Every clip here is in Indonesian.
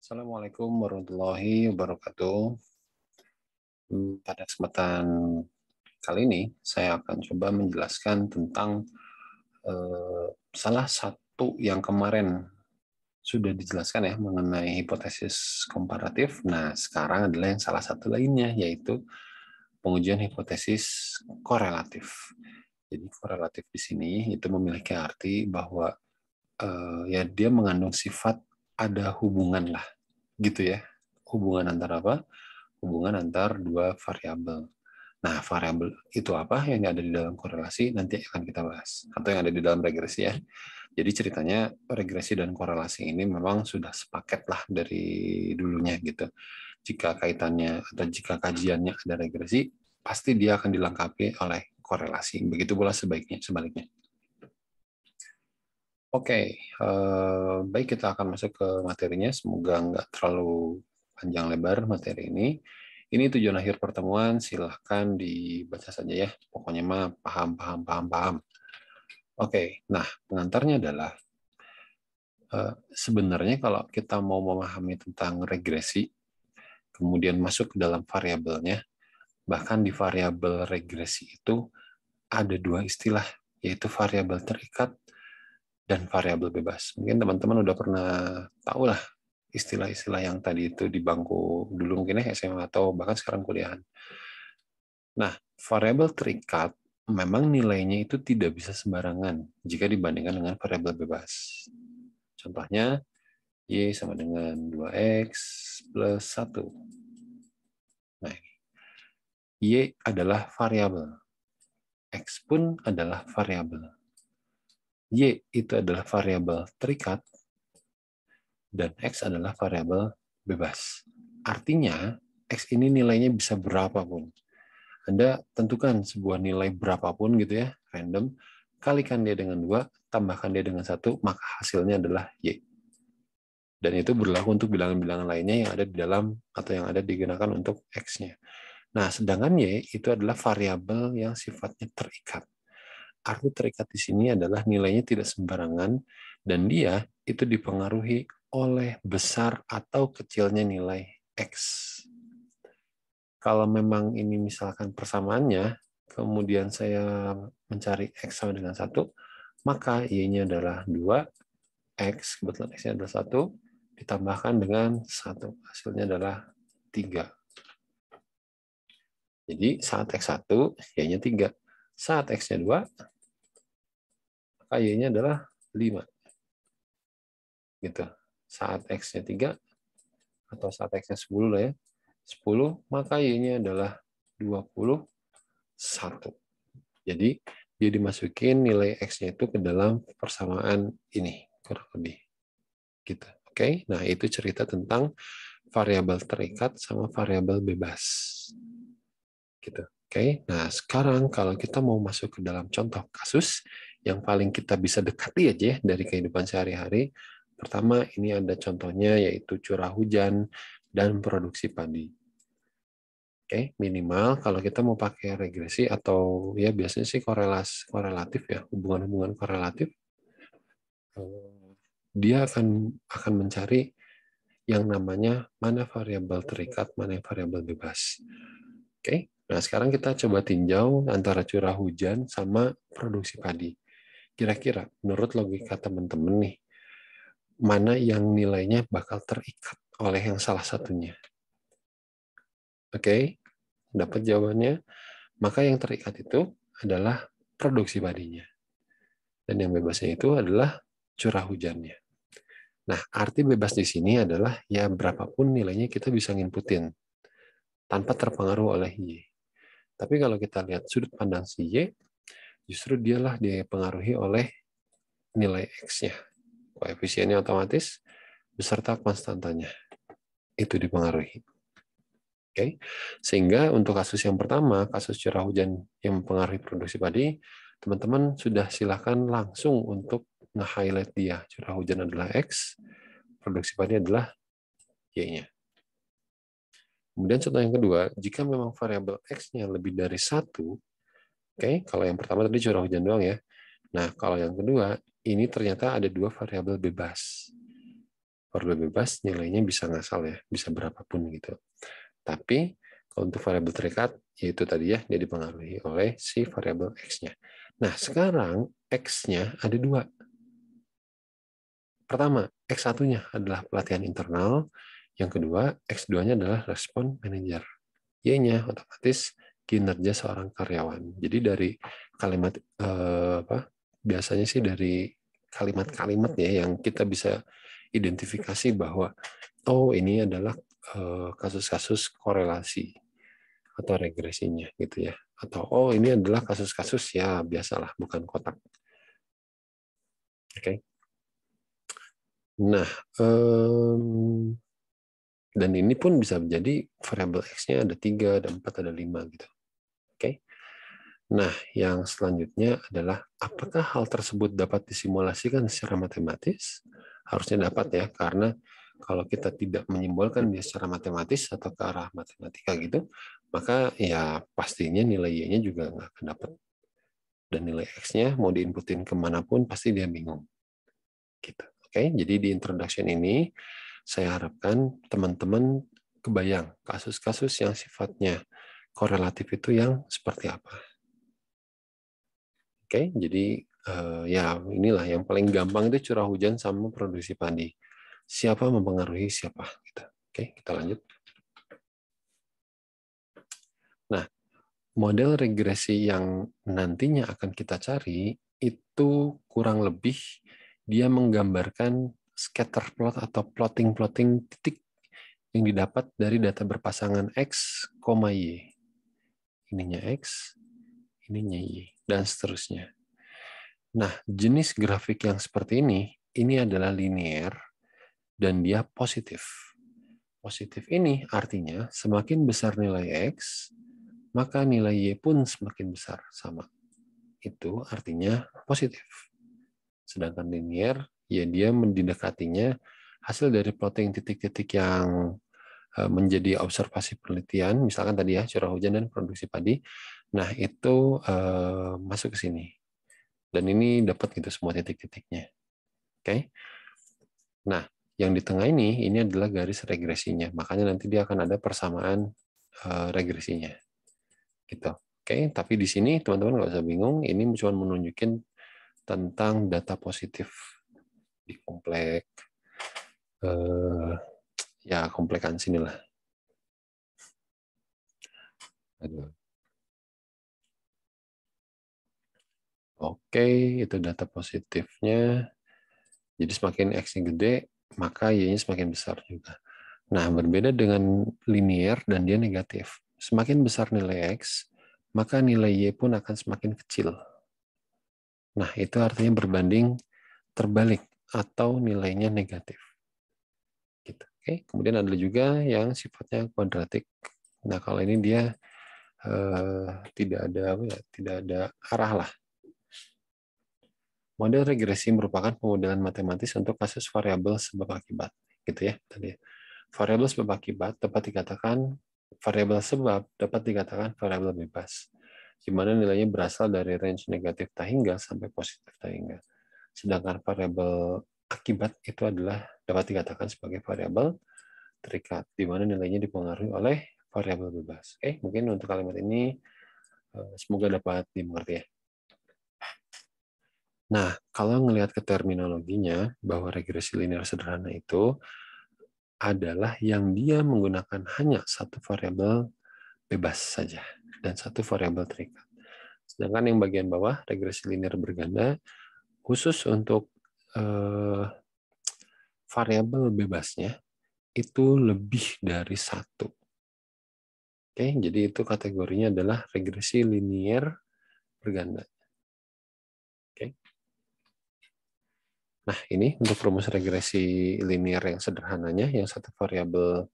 Assalamualaikum warahmatullahi wabarakatuh. Pada kesempatan kali ini, saya akan coba menjelaskan tentang salah satu yang kemarin sudah dijelaskan ya mengenai hipotesis komparatif. Nah, sekarang adalah yang salah satu lainnya, yaitu pengujian hipotesis korelatif. Jadi korelatif di sini itu memiliki arti bahwa ya dia mengandung sifat ada hubungan lah, gitu ya. Hubungan antara apa? Hubungan antar dua variabel. Nah, variabel itu apa yang ada di dalam korelasi nanti akan kita bahas, atau yang ada di dalam regresi ya. Jadi ceritanya regresi dan korelasi ini memang sudah sepaket lah dari dulunya gitu. Jika kaitannya atau jika kajiannya ada regresi, pasti dia akan dilengkapi oleh korelasi. Begitu pula sebaliknya. Oke, baik kita akan masuk ke materinya. Semoga nggak terlalu panjang lebar materi ini. Ini tujuan akhir pertemuan, silahkan dibaca saja ya. Pokoknya mah paham. Oke, nah pengantarnya adalah sebenarnya kalau kita mau memahami tentang regresi, kemudian masuk ke dalam variabelnya, bahkan di variabel regresi itu ada dua istilah, yaitu variabel terikat dan variabel bebas. Mungkin teman-teman udah pernah tahu lah istilah-istilah yang tadi itu di bangku dulu mungkin ya SMA atau bahkan sekarang kuliahan. Nah, variabel terikat memang nilainya itu tidak bisa sembarangan jika dibandingkan dengan variabel bebas. Contohnya, Y sama dengan 2X plus 1. Nah, Y adalah variabel. X pun adalah variabel. Y itu adalah variabel terikat, dan X adalah variabel bebas. Artinya, X ini nilainya bisa berapapun. Anda tentukan sebuah nilai berapapun gitu ya, random, kalikan dia dengan 2, tambahkan dia dengan 1, maka hasilnya adalah Y. Dan itu berlaku untuk bilangan-bilangan lainnya yang ada di dalam atau yang ada digunakan untuk X-nya. Nah, sedangkan Y itu adalah variabel yang sifatnya terikat. Arti terikat di sini adalah nilainya tidak sembarangan dan dia itu dipengaruhi oleh besar atau kecilnya nilai X. Kalau memang ini misalkan persamaannya, kemudian saya mencari X sama dengan 1, maka Y-nya adalah 2, X, kebetulan X-nya adalah 1, ditambahkan dengan 1. Hasilnya adalah 3. Jadi saat X1, Y-nya 3. Saat X-nya 2, maka Y-nya adalah 5. Gitu. Saat X-nya 3, atau saat X-nya 10 lah ya, 10, maka Y-nya adalah 21. Jadi, dia dimasukin nilai X-nya itu ke dalam persamaan ini, kurang lebih. Gitu. Oke, nah itu cerita tentang variabel terikat sama variabel bebas. Gitu. Oke, nah sekarang kalau kita mau masuk ke dalam contoh kasus yang paling kita bisa dekati aja ya dari kehidupan sehari-hari. Pertama, ini ada contohnya yaitu curah hujan dan produksi padi. Oke, minimal kalau kita mau pakai regresi atau ya biasanya sih korelatif ya, hubungan-hubungan korelatif, dia akan mencari yang namanya mana variabel terikat, mana variabel bebas. Oke, nah sekarang kita coba tinjau antara curah hujan sama produksi padi. Kira-kira menurut logika teman-teman nih, mana yang nilainya bakal terikat oleh yang salah satunya? Oke, dapat jawabannya. Maka yang terikat itu adalah produksi padinya. Dan yang bebasnya itu adalah curah hujannya. Nah, arti bebas di sini adalah ya berapapun nilainya kita bisa nginputin tanpa terpengaruh oleh Y. Tapi kalau kita lihat sudut pandang si Y, justru dialah dipengaruhi oleh nilai X-nya. Koefisiennya otomatis beserta konstantanya. Itu dipengaruhi. Oke, sehingga untuk kasus yang pertama, kasus curah hujan yang mempengaruhi produksi padi, teman-teman sudah silakan langsung untuk nge-highlight dia. Curah hujan adalah X, produksi padi adalah Y-nya. Kemudian contoh yang kedua, jika memang variabel X-nya lebih dari 1, oke, kalau yang pertama tadi curah hujan doang ya. Nah, kalau yang kedua, ini ternyata ada 2 variabel bebas. Variabel bebas nilainya bisa ngasal ya, bisa berapapun gitu. Tapi kalau untuk variabel terikat, yaitu tadi ya, dia dipengaruhi oleh si variabel X-nya. Nah, sekarang X-nya ada dua. Pertama, X1-nya adalah pelatihan internal. Yang kedua, X2-nya adalah respon manajer. Y-nya otomatis kinerja seorang karyawan. Jadi dari kalimat biasanya sih dari kalimat-kalimat ya yang kita bisa identifikasi bahwa oh ini adalah kasus-kasus korelasi atau regresinya gitu ya. Atau oh ini adalah kasus-kasus ya biasalah bukan kotak. Oke. Nah, dan ini pun bisa menjadi variabel X-nya ada 3, ada 4, ada 5 gitu. Oke. Nah, yang selanjutnya adalah apakah hal tersebut dapat disimulasikan secara matematis? Harusnya dapat ya, karena kalau kita tidak menyimbolkan dia secara matematis atau ke arah matematika gitu, maka ya pastinya nilai Y-nya juga nggak akan dapat. Dan nilai X-nya mau diinputin kemanapun pasti dia bingung. Gitu. Oke, jadi di introduction ini saya harapkan teman-teman kebayang kasus-kasus yang sifatnya korelatif itu yang seperti apa. Oke, jadi ya inilah yang paling gampang itu curah hujan sama produksi padi. Siapa mempengaruhi siapa? Gitu. Oke, kita lanjut. Nah, model regresi yang nantinya akan kita cari itu kurang lebih dia menggambarkan scatter plot atau plotting titik yang didapat dari data berpasangan X, Y. Ininya X, ininya Y, dan seterusnya. Nah, jenis grafik yang seperti ini adalah linear dan dia positif. Positif ini artinya semakin besar nilai X, maka nilai Y pun semakin besar, sama. Itu artinya positif. Sedangkan linear, ya dia mendekatinya hasil dari plotting titik-titik yang menjadi observasi penelitian, misalkan tadi ya curah hujan dan produksi padi. Nah, itu masuk ke sini. Dan ini dapat gitu semua titik-titiknya. Oke. Nah, yang di tengah ini adalah garis regresinya. Makanya nanti dia akan ada persamaan regresinya. Gitu. Oke, tapi di sini teman-teman nggak usah bingung. Ini cuma menunjukin tentang data positif di komplek. Ya, komplekan sini lah. Aduh. Oke, itu data positifnya. Jadi semakin X-nya gede, maka Y-nya semakin besar juga. Nah, berbeda dengan linear dan dia negatif. Semakin besar nilai X, maka nilai Y pun akan semakin kecil. Nah, itu artinya berbanding terbalik atau nilainya negatif. Gitu. Oke, kemudian ada juga yang sifatnya kuadratik. Nah, kalau ini dia tidak ada arah lah. Model regresi merupakan pemodelan matematis untuk kasus variabel sebab akibat, gitu ya tadi. Variabel sebab akibat dapat dikatakan variabel sebab dapat dikatakan variabel bebas, di mana nilainya berasal dari range negatif tak hingga sampai positif tak hingga. Sedangkan variabel akibat itu adalah dapat dikatakan sebagai variabel terikat, di mana nilainya dipengaruhi oleh variabel bebas. Oke, mungkin untuk kalimat ini semoga dapat dimengerti ya. Nah, kalau ngelihat ke terminologinya, bahwa regresi linear sederhana itu adalah yang dia menggunakan hanya satu variabel bebas saja dan satu variabel terikat. Sedangkan yang bagian bawah, regresi linear berganda, khusus untuk variabel bebasnya, itu lebih dari satu. Oke, jadi itu kategorinya adalah regresi linear berganda. Oke. Nah, ini untuk rumus regresi linear yang sederhananya, yang satu variabel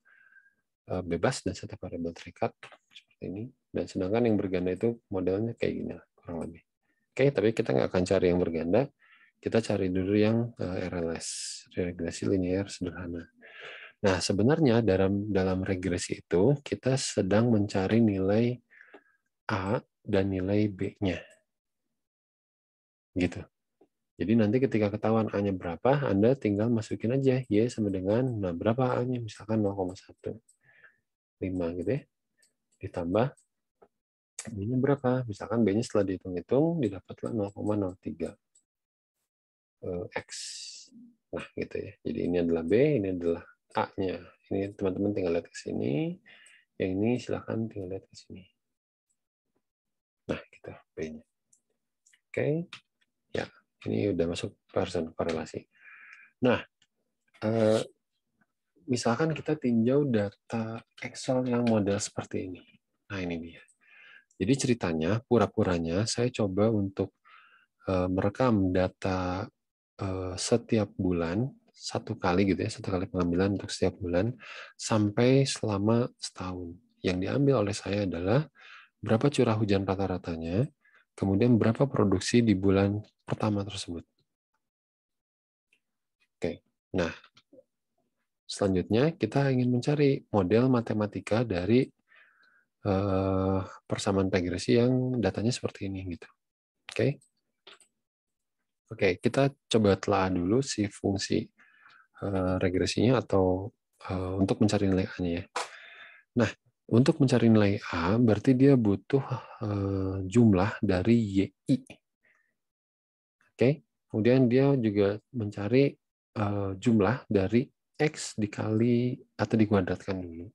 bebas dan satu variabel terikat seperti ini. Dan sedangkan yang berganda itu modelnya kayak gini lah, kurang lebih. Oke, tapi kita nggak akan cari yang berganda. Kita cari dulu yang RLS, regresi linear sederhana. Nah, sebenarnya dalam regresi itu kita sedang mencari nilai A dan nilai B-nya. Gitu. Jadi nanti ketika ketahuan A-nya berapa, Anda tinggal masukin aja Y sama dengan, nah berapa A-nya? Misalkan 0,15 gitu ya. Ditambah B-nya berapa? Misalkan B-nya setelah dihitung-hitung, didapatlah 0,03 X. Nah, gitu ya. Jadi ini adalah B, ini adalah A-nya. Ini teman-teman tinggal lihat ke sini. Yang ini silahkan tinggal lihat ke sini. Nah, gitu B-nya. Oke. Ya, ini udah masuk persen korelasi. Nah, misalkan kita tinjau data Excel yang model seperti ini. Nah, ini dia. Jadi ceritanya, pura-puranya saya coba untuk merekam data setiap bulan, satu kali gitu ya, satu kali pengambilan untuk setiap bulan, sampai selama setahun. Yang diambil oleh saya adalah berapa curah hujan rata-ratanya, kemudian berapa produksi di bulan pertama tersebut. Oke, nah selanjutnya kita ingin mencari model matematika dari persamaan regresi yang datanya seperti ini gitu. Oke. Oke, kita coba telah dulu si fungsi regresinya atau untuk mencari nilai A-nya ya. Nah, untuk mencari nilai A berarti dia butuh jumlah dari YI. Oke. Kemudian dia juga mencari jumlah dari X dikali atau dikuadratkan dulu.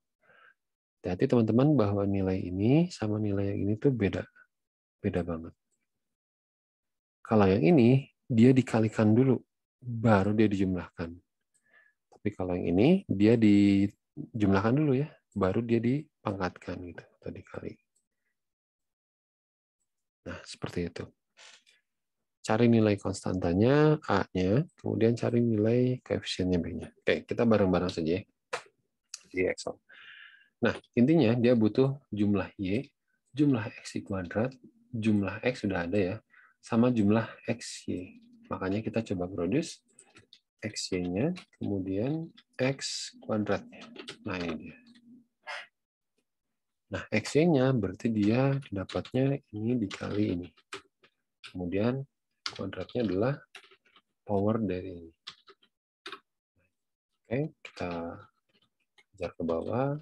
Hati-hati teman-teman bahwa nilai ini sama nilai yang ini tuh beda. Beda banget. Kalau yang ini, dia dikalikan dulu, baru dia dijumlahkan. Tapi kalau yang ini, dia dijumlahkan dulu ya, baru dia dipangkatkan gitu, atau dikali. Nah, seperti itu. Cari nilai konstantanya, A-nya, kemudian cari nilai koefisiennya B-nya. Oke, kita bareng-bareng saja ya, di Excel. Nah, intinya dia butuh jumlah Y, jumlah X kuadrat, jumlah X sudah ada ya, sama jumlah XY. Makanya kita coba produce XY-nya, kemudian X kuadratnya. Nah, ini dia. Nah, XY-nya berarti dia dapatnya ini dikali ini. Kemudian kuadratnya adalah power dari ini. Oke, kita kejar ke bawah.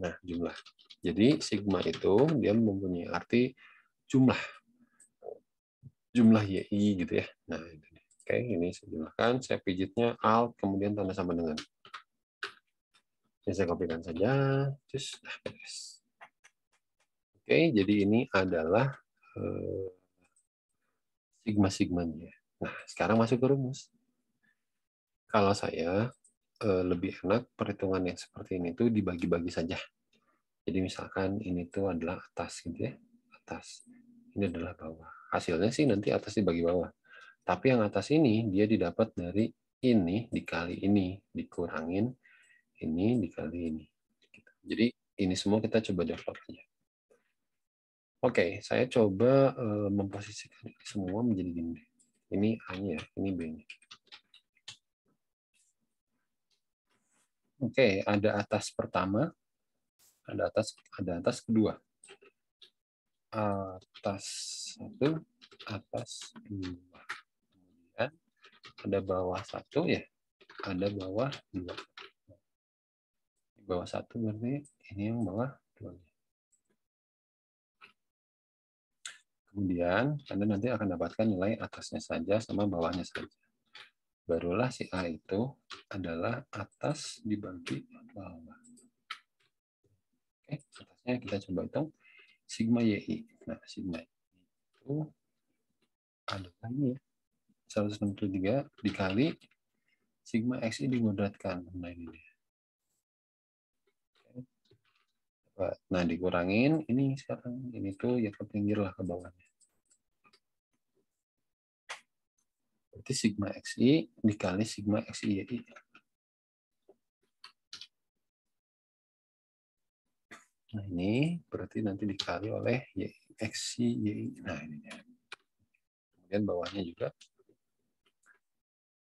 Nah, jumlah. Jadi, sigma itu dia mempunyai arti jumlah. Jumlah YI gitu ya. Nah, ini. Oke, ini saya jumlahkan. Saya pijitnya Alt, kemudian tanda sama dengan. Ini saya kopikan saja. Terus, oke, jadi ini adalah sigma-sigmanya. Nah, sekarang masuk ke rumus. Kalau saya lebih enak perhitungan yang seperti ini tuh dibagi-bagi saja. Jadi misalkan ini tuh adalah atas gitu ya, atas. Ini adalah bawah. Hasilnya sih nanti atas dibagi bawah. Tapi yang atas ini dia didapat dari ini dikali ini dikurangin ini dikali ini. Jadi ini semua kita coba develop aja. Oke, saya coba memposisikan ini semua menjadi gini. Ini A-nya, ini B-nya. Oke, ada atas pertama, ada atas kedua. Atas satu, atas dua. Kemudian ada bawah satu ya, ada bawah dua. Di bawah satu berarti ini yang bawah dua. Kemudian Anda nanti akan dapatkan nilai atasnya saja sama bawahnya saja. Barulah si A itu adalah atas dibagi bawah. Oke, atasnya kita coba hitung sigma YI. Nah, sigma itu adalah ini ya, 163 dikali sigma XI dikuadratkan. Nah, ini dia. Nah, dikurangin ini sekarang. Ini tuh ya ke pinggir lah ke bawahnya. Berarti sigma XI dikali sigma XI YI. Nah, ini berarti nanti dikali oleh XI YI. Nah, ini dia. Kemudian bawahnya juga.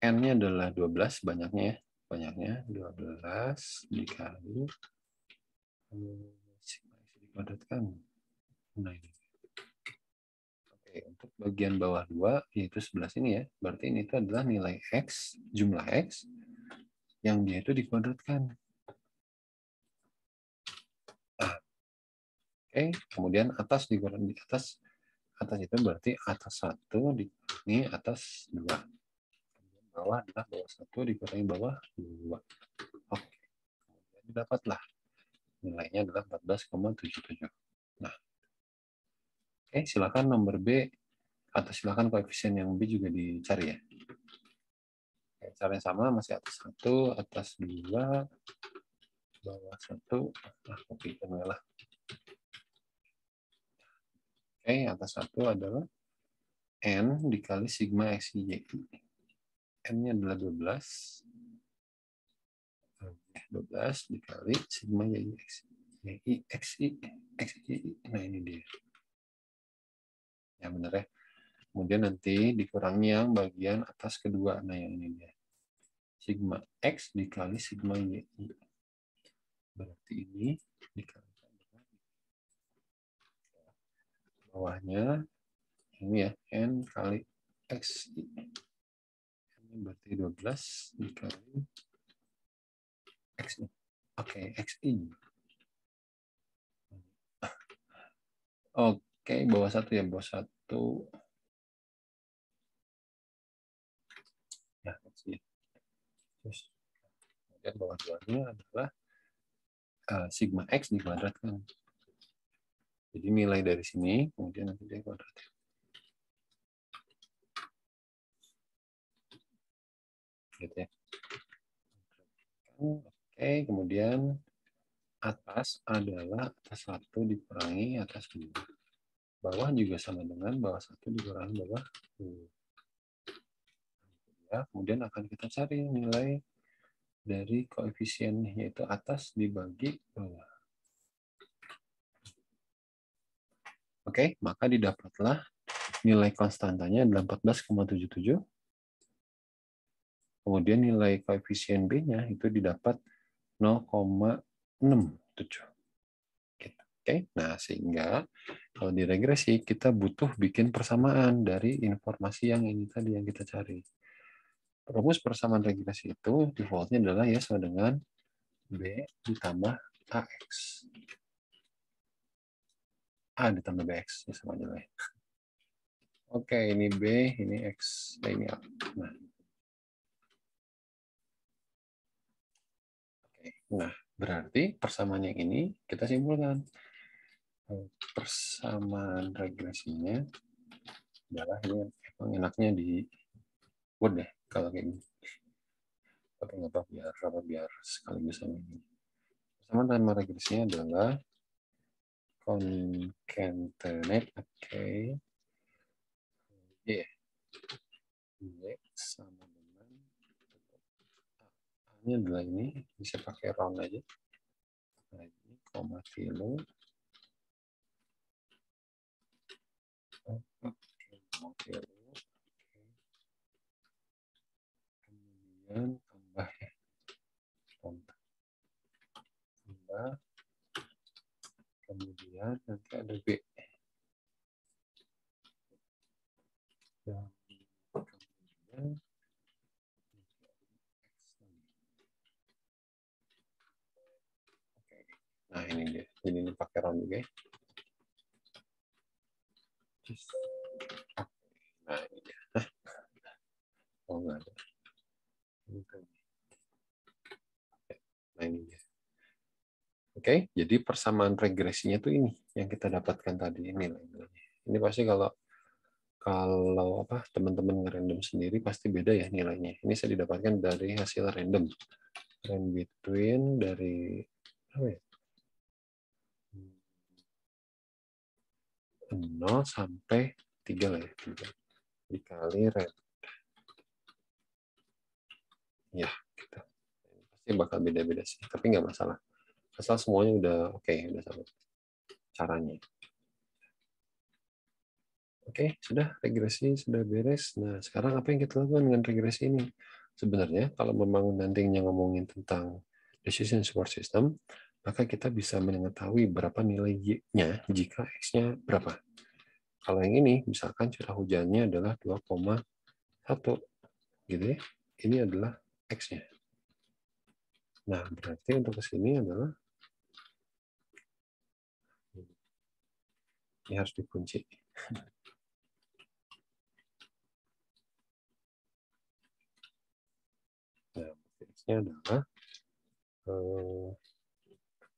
N-nya adalah 12, banyaknya ya. Banyaknya 12 dikali sigma XI dikuadratkan. Nah, ini. Oke, Oke, untuk bagian bawah 2, yaitu sebelah sini ya. Berarti ini itu adalah nilai X, jumlah X, yang dia itu dikuadratkan. Nah, oke, kemudian atas dikurangi di atas itu berarti atas 1 dikurangi atas 2. Bawah adalah bawah 1 dikurangi bawah 2. Oke, kemudian didapatlah nilainya adalah 14,77. Nah, oke, silakan nomor B atau silakan koefisien yang B juga dicari ya. Oke, cara yang sama masih atas 1, atas 2, bawah 1. Nah, kopi lah. Oke, atas 1 adalah N dikali sigma XY. N-nya adalah 12. 12 dikali sigma XY. Nah, ini dia. Ya, benar ya. Kemudian nanti dikurangi yang bagian atas kedua. Nah, yang ini dia. Sigma X dikali sigma Y. Berarti ini dikalikan dengan bawahnya ini ya, N kali X. Ini berarti 12 dikali X. Oke, XI. Oke, bawah 1 ya, bawah 1. Ya, XI. Terus kemudian bawah 2-nya adalah sigma X dikuadratkan. Jadi nilai dari sini, kemudian nanti dia kuadratkan. Gitu ya. Oke, kemudian atas adalah atas 1 dikurangi atas 2. Bawah juga sama dengan bawah 1 dikurangi bawah 2. Ya, kemudian akan kita cari nilai dari koefisien, yaitu atas dibagi bawah. Oke, maka didapatlah nilai konstantanya adalah 14,77. Kemudian nilai koefisien B-nya itu didapat 0,67. Oke, nah sehingga kalau di regresi kita butuh bikin persamaan dari informasi yang ini tadi yang kita cari. Rumus persamaan regresi itu defaultnya adalah ya sama dengan B ditambah AX. A ditambah BX, ya sama aja lah. Oke, ini B, ini X, ini A. Nah. Oke, nah berarti persamaan yang ini kita simpulkan. Persamaan regresinya adalah ini emang enaknya di Word ya kalau kayak gini. Tapi nggak apa biar sekaligus sama ini. Persamaan regresinya adalah concatenate, oke. Y sama dengan A-nya adalah ini, bisa pakai round aja. Nah, ini koma kilo. Kemudian tambah ya. Tambah. Kemudian nanti ada B. Dan kemudian nah ini dia. Jadi ini pakai round juga ya. Nah ini dia. Oh enggak ada. Nah ini dia. Oke, jadi persamaan regresinya tuh ini yang kita dapatkan tadi ini. Ini pasti kalau apa teman-teman ngerandom sendiri pasti beda ya nilainya. Ini saya didapatkan dari hasil random. Range between dari apa ya? 0 sampai 3 lah ya. 3. Dikali red. Ya, gitu. Pasti bakal beda-beda sih, tapi nggak masalah. Asal semuanya udah oke, udah sama caranya. Oke, sudah regresi, sudah beres. Nah, sekarang apa yang kita lakukan dengan regresi ini? Sebenarnya, kalau memang nantinya ngomongin tentang decision support system, maka kita bisa mengetahui berapa nilai Y-nya jika X-nya berapa. Kalau yang ini, misalkan curah hujannya adalah 2,1, gitu ya. Ini adalah X-nya. Nah, berarti untuk ke sini adalah ini harus dikunci. Nah, X-nya adalah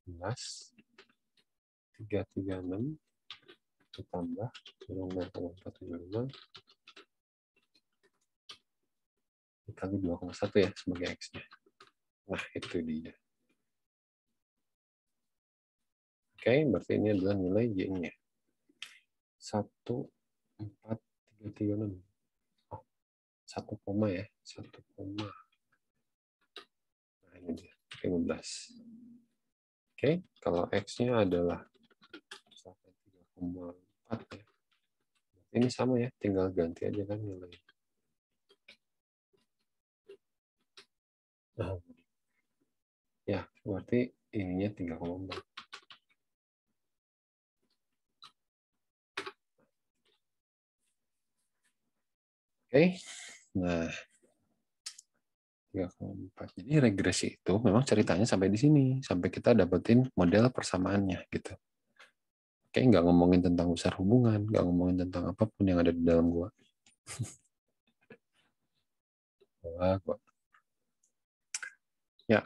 336 ditambah 0,475 dikali 2,1 ya sebagai X-nya. Nah, itu dia. Oke, berarti ini adalah nilai Y-nya. 14336. Oh, 1 koma ya. 1 koma. Nah, ini dia. 15. Oke, kalau X-nya adalah 3,4 ya. Ini sama ya, tinggal ganti aja kan nilai. Nah, ya, berarti ininya 3,4. Oke, nah 3,4. Jadi regresi itu memang ceritanya sampai di sini, sampai kita dapetin model persamaannya gitu. Oke, nggak ngomongin tentang besar hubungan, nggak ngomongin tentang apapun yang ada di dalam gua. Ya,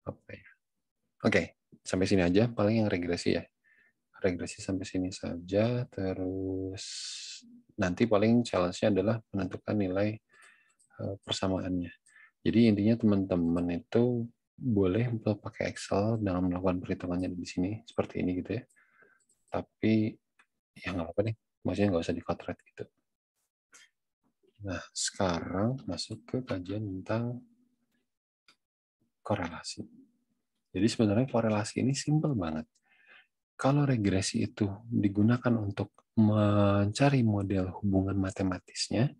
apa ya? Oke, sampai sini aja. Paling yang regresi ya. Regresi sampai sini saja. Terus nanti paling challenge-nya adalah menentukan nilai persamaannya. Jadi intinya teman-teman itu boleh pakai Excel dalam melakukan perhitungannya di sini seperti ini gitu ya. Tapi ya nggak apa-apa nih. Maksudnya nggak usah di-code gitu. Nah, sekarang masuk ke kajian tentang korelasi. Jadi sebenarnya korelasi ini simpel banget. Kalau regresi itu digunakan untuk mencari model hubungan matematisnya,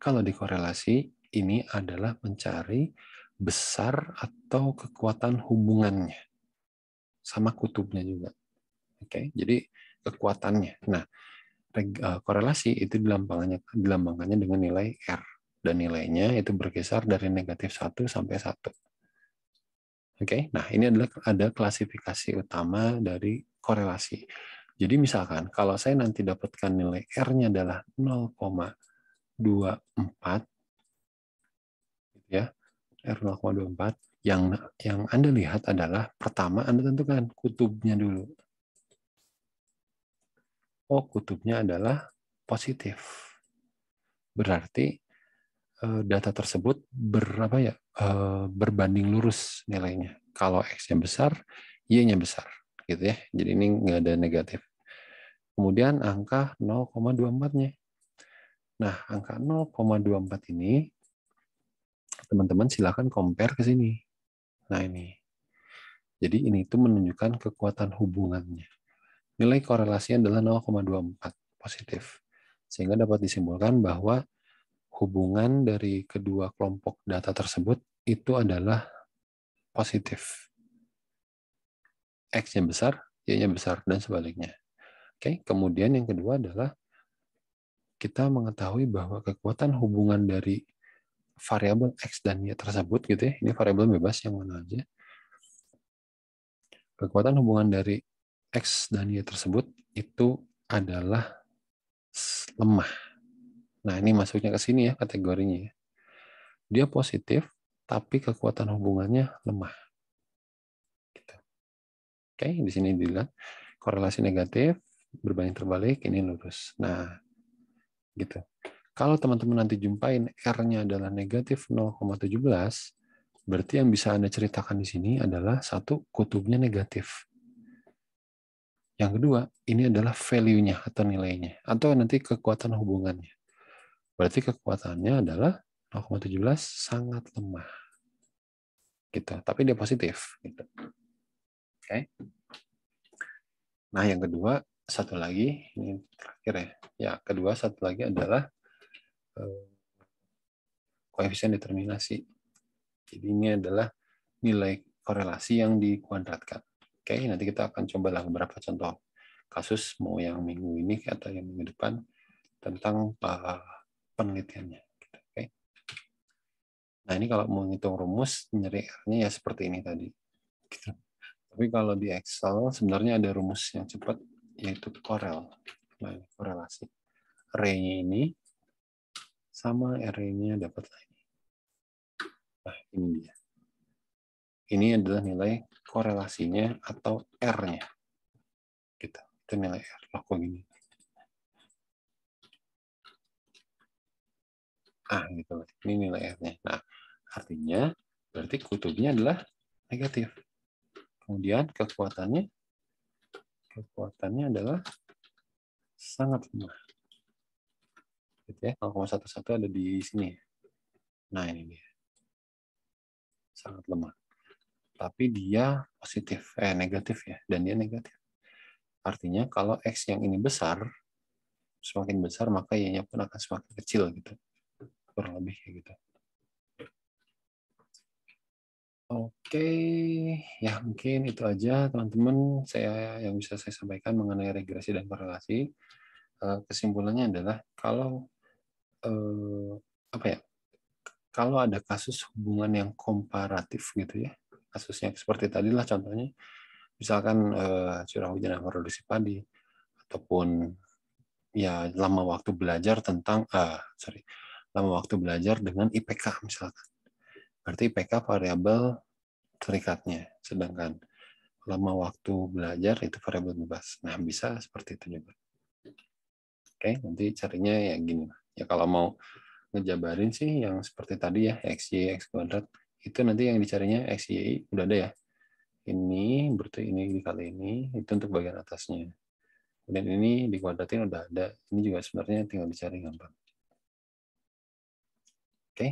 kalau dikorelasi ini adalah mencari besar atau kekuatan hubungannya sama kutubnya juga. Oke, jadi kekuatannya. Nah, korelasi itu dilambangkannya dengan nilai R dan nilainya itu berkisar dari -1 sampai 1. Oke, nah ini adalah ada klasifikasi utama dari korelasi. Jadi misalkan kalau saya nanti dapatkan nilai R-nya adalah 0,24 ya, R 0,24, yang Anda lihat adalah pertama Anda tentukan kutubnya dulu. Oh, kutubnya adalah positif. Berarti data tersebut berbanding lurus nilainya. Kalau X-nya besar, Y-nya besar, gitu ya. Jadi ini nggak ada negatif. Kemudian angka 0,24-nya. Nah, angka 0,24 ini teman-teman silakan compare ke sini. Nah, ini. Jadi ini itu menunjukkan kekuatan hubungannya. Nilai korelasinya adalah 0,24 positif. Sehingga dapat disimpulkan bahwa hubungan dari kedua kelompok data tersebut itu adalah positif. X-nya besar, Y-nya besar, dan sebaliknya. Oke, kemudian yang kedua adalah kita mengetahui bahwa kekuatan hubungan dari variabel X dan Y tersebut, gitu ya, ini variabel bebas yang mana aja, kekuatan hubungan dari X dan Y tersebut itu adalah lemah. Nah, ini masuknya ke sini ya kategorinya. Dia positif, tapi kekuatan hubungannya lemah. Gitu. Oke, di sini dilihat korelasi negatif, berbanding terbalik, ini lurus. Nah, gitu. Kalau teman-teman nanti jumpain R-nya adalah negatif 0,17, berarti yang bisa Anda ceritakan di sini adalah satu, kutubnya negatif. Yang kedua, ini adalah value-nya atau nilainya, atau nanti kekuatan hubungannya. Berarti kekuatannya adalah 0,17 sangat lemah. Gitu. Tapi dia positif. Gitu. Oke. Nah, yang kedua, satu lagi, ini terakhir ya. Ya, kedua, satu lagi adalah koefisien determinasi. Jadi ini adalah nilai korelasi yang dikuadratkan. Oke, nanti kita akan cobalah beberapa contoh. kasus mau yang minggu ini atau yang minggu depan tentang penelitiannya. Gitu, oke. Nah ini kalau mau ngitung rumus nyari R-nya ya seperti ini tadi. Gitu. Tapi kalau di Excel sebenarnya ada rumus yang cepat yaitu korel. Nah, korelasi. Array-nya ini sama array-nya dapat ini. Nah ini dia. Ini adalah nilai korelasinya atau R-nya. Gitu. Itu nilai R. Loh, kok gini? Gitu. Ini nilai R-nya. Nah, artinya berarti kutubnya adalah negatif. Kemudian kekuatannya adalah sangat lemah. Gitu ya. 0,11 ada di sini. Nah, ini dia. Sangat lemah. Tapi dia negatif ya. Dan dia negatif. Artinya kalau X yang ini besar, semakin besar maka Y-nya pun akan semakin kecil gitu. Kurang lebih kayak gitu. Oke, ya mungkin itu aja teman-teman yang bisa saya sampaikan mengenai regresi dan korelasi. Kesimpulannya adalah kalau kalau ada kasus hubungan yang komparatif gitu ya, kasusnya seperti tadi lah contohnya, misalkan curah hujan dan produksi padi, ataupun ya lama waktu belajar lama waktu belajar dengan IPK misalkan. Berarti IPK variabel terikatnya, sedangkan lama waktu belajar itu variabel bebas. Nah, bisa seperti itu juga. Oke, nanti carinya ya gini. Ya kalau mau ngejabarin sih yang seperti tadi ya, XY, X kuadrat, itu nanti yang dicarinya XY udah ada ya. Ini berarti ini dikali ini, itu untuk bagian atasnya. Kemudian ini dikuadratin udah ada. Ini juga sebenarnya tinggal dicari gampang. Oke.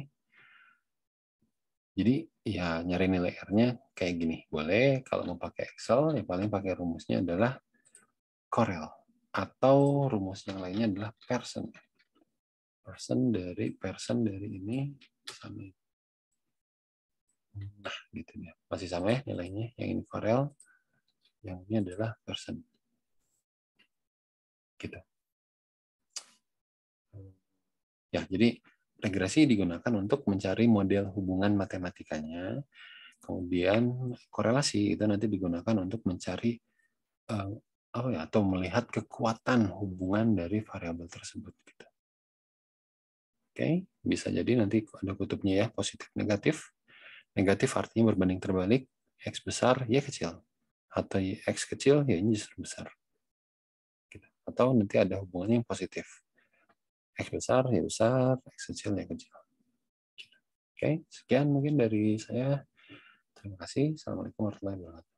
Jadi ya nyari nilai R-nya kayak gini. Boleh kalau mau pakai Excel, ya paling pakai rumusnya adalah Corel. Atau rumus yang lainnya adalah Pearson. Pearson dari ini sama. Nah, gitu ya. Masih sama ya nilainya. Yang ini Corel, yang ini adalah Pearson. Gitu. Ya, jadi regresi digunakan untuk mencari model hubungan matematikanya. Kemudian korelasi itu nanti digunakan untuk mencari atau melihat kekuatan hubungan dari variabel tersebut. Gitu. Oke, bisa jadi nanti ada kutubnya ya, positif negatif. Negatif artinya berbanding terbalik, X besar, Y kecil. Atau X kecil, Y justru besar. Gitu. Atau nanti ada hubungannya yang positif. X besar, Y besar, X kecil, Y kecil. Gitu. Oke, sekian mungkin dari saya. Terima kasih. Assalamualaikum warahmatullahi wabarakatuh.